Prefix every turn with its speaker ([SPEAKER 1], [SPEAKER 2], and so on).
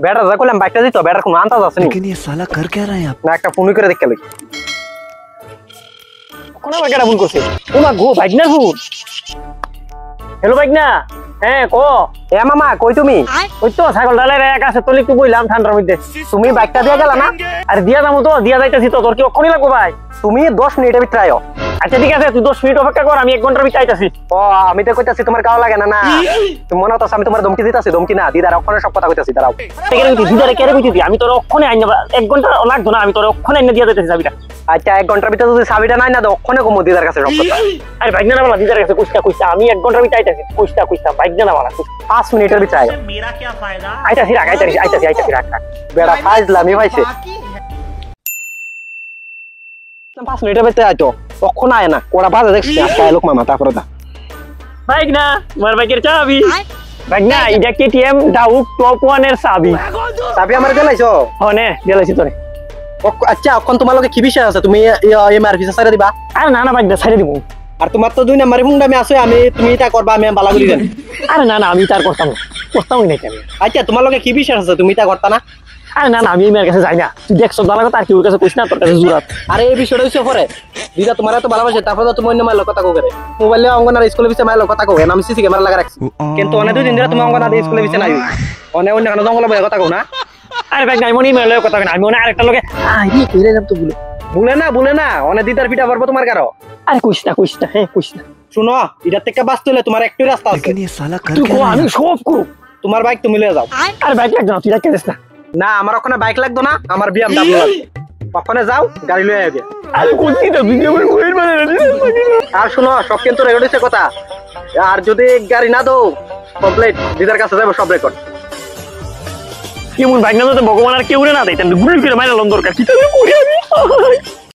[SPEAKER 1] বেড়া যা করলাম বাইকটা দিত বেড়ার কোনো আন্দাজ আছে
[SPEAKER 2] लेकिन ये साला कर क्या रहा है आप
[SPEAKER 1] না একটা ফোন করে দেখতে লাগি কোন বাগেটা ফোন করছে ওমা গো বাইক না ফোন হ্যালো বাইক না হ্যাঁ কো এ মামা কই তুমি ওই তো ছাগল ডালের এক আছে তলি একটু বইলাম ঠান্ডার মধ্যে তুমি বাইকটা দিয়া গেলা না আরে দিয়া যাবো তো দিয়া যাইতেছি তো তোর কি অক্ষণই লাগবো ভাই তুমি 10 মিনিটের ভিতরে আয়ো আচ্ছা ঠিক আছে তুই 10 মিনিট অপেক্ষা কর আমি 1 ঘন্টার ভিতরে আইতাছি ও আমি তো কইতাছি তোমার গাও লাগে না না তুমি মনে হতাছ আমি তোমার ধমকি দিতাছি ধমকি না দিদার অক্ষণে সব কথা কইতাছি দাঁড়াও কেন তুই দিদারে কেন কইতিস আমি তোর অক্ষণে আইনা 1 ঘন্টা লাগতো না আমি তোর অক্ষণে আইনা দিয়া যাইতেছি চাবিটা আচ্ছা 1 ঘন্টার ভিতরে যদি চাবিটা নাই না তো অক্ষণে কমো দিদার কাছে সব কথা আরে বাইক না বলা দিদার কাছে কইতা আমি 1 ঘন্টার ভিতরে আইতাছি কইতা বাইক না বলা 5 মিনিটের ভিতরে আয় মেরা কি ফায়দা আইতাছি রাখ বেড়া ফাইজলামি ভাইছে 5 মিনিটের ভিতরে আইতো কখন আয় না ওরা বাজে দেখছিস আজকে লোক মামা তারপরে দা বাইক না আমার বাইকের চাবি বাইক না এটা কেটিএম ডাউক টপ 1 এর চাবি আমার গেলাইছো হনে গেলাইছি তোরে আচ্ছা এখন তোমার লগে কি বিষয় আছে তুমি এমআরপি ছাড়া দিবা আরে না বাইক দা ছাড়া দিব আর তোমার তো 2 নাম্বারে হুন্ডামি আছে আমি তুমি এটা করবা আমি বালাগুলি দেন আরে না আমি তার করতামই নাই আমি আচ্ছা তোমার লগে কি বিষয় আছে তুমি এটা করতা না আরে না আমি এর কাছে যাই না তুই দেখছ দালা কথা আর কি ওর কাছে কইছ না তোর কাছে জুরাত আরে এই বিষয়টা হইছে পরে দিদা তোমার এত ভালোবাসে তারপর তো তুমি অন্য মাইল কথা কও করে মোবাইলে অঙ্গনার স্কুলে বিছে মাইল কথা কও আমি সিসি ক্যামেরা লাগা রাখছি কিন্তু অনেক দুই দিন ধরে তুমি অঙ্গনার স্কুলে বিছে নাই অনেক অন্য কারণে জঙ্গলে বলে কথা কও না আরে ভাই নাই মনি মাইল কথা কই আমি মনে আরেকটা লগে আই কইরে যাব তো ভুলে না অনেক দিদার পিটা পড়বো তোমার কারো আরে কইছ না হ্যাঁ কইছ না শুনো এটা থেকে বাঁচতে হলে তোমার একটু রাস্তা আছে
[SPEAKER 2] लेकिन ये साला कर क्या रहा है
[SPEAKER 1] আমি সব করব তোমার বাইক তুমি লয়ে যাও আরে বাইক লাগবে না তুই রাখ কেন না আমার ওখানে বাইক লাগতো না আমার বিএমডব্লিউ লাগবে ওখানে যাও গাড়ি লয়ে আইবে আরে কোনটি তো ভিডিও করে কইর মানে আর শুনো সব কিন্তু রেকর্ড হইছে কথা আর যদি গাড়ি না দাও কমপ্লিট দিদার কাছে যাবো সব রেকর্ড কেমন বাইক না তো ভগবান আর কেউ না দেয় তাহলে গুলি করে মাইরা লন দরকার কি করে করি আমি